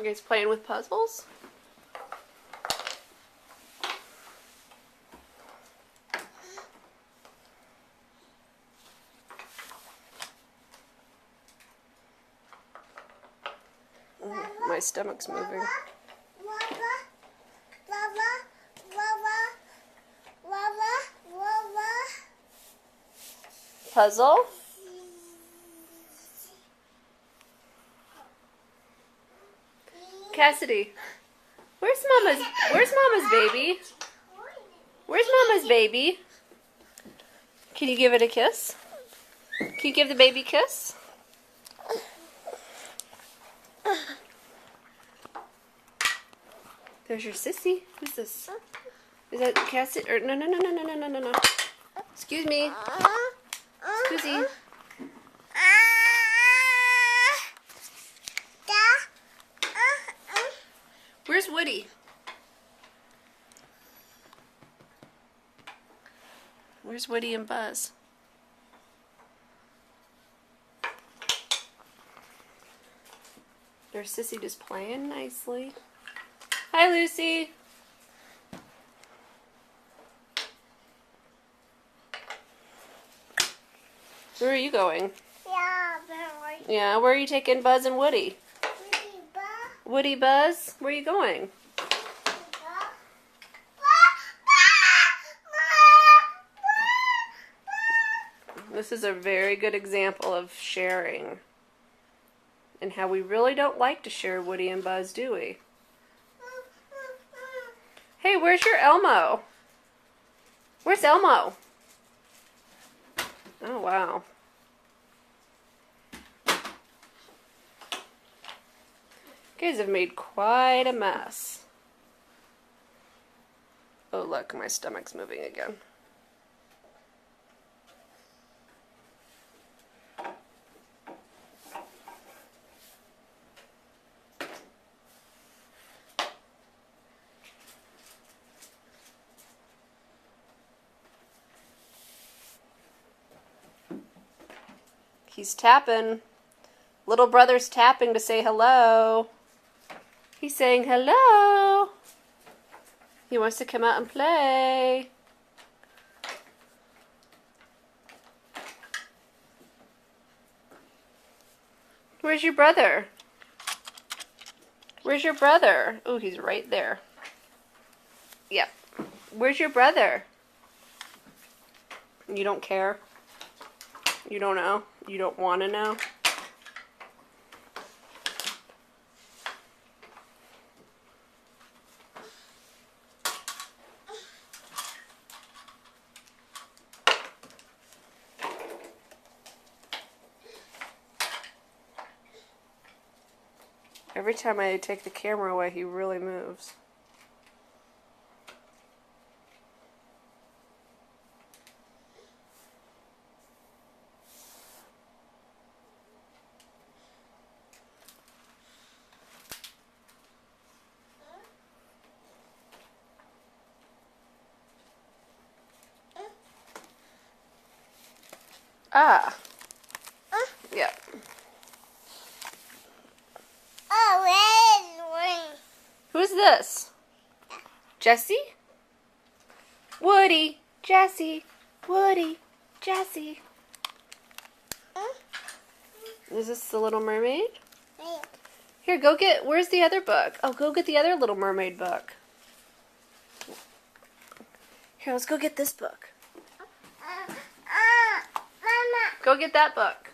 You guys playing with puzzles? My stomach's moving. Puzzle? Cassidy, where's Mama's baby? Where's Mama's baby? Can you give it a kiss? Can you give the baby a kiss? There's your sissy. Who's this? Is that Cassidy? Or no. Excuse me. Excuse me. Where's Woody? Where's Woody and Buzz? There's Sissy just playing nicely. Hi, Lucy. Where are you going? Yeah, where are you taking Buzz and Woody? Woody, Buzz, where are you going? This is a very good example of sharing. And how we really don't like to share Woody and Buzz, do we? Hey, where's your Elmo? Where's Elmo? Oh, wow. You guys have made quite a mess. Oh, look, my stomach's moving again. He's tapping. Little brother's tapping to say hello. He's saying hello. He wants to come out and play. Where's your brother? Where's your brother? Oh, he's right there. Yep. Where's your brother? You don't care? You don't know? You don't want to know? Every time I take the camera away, he really moves. Ah. Yep. Who's this? Jesse? Woody. Jesse. Woody. Jesse. Is this the Little Mermaid? Here, go get... Where's the other book? Oh, go get the other Little Mermaid book. Here, let's go get this book. Go get that book.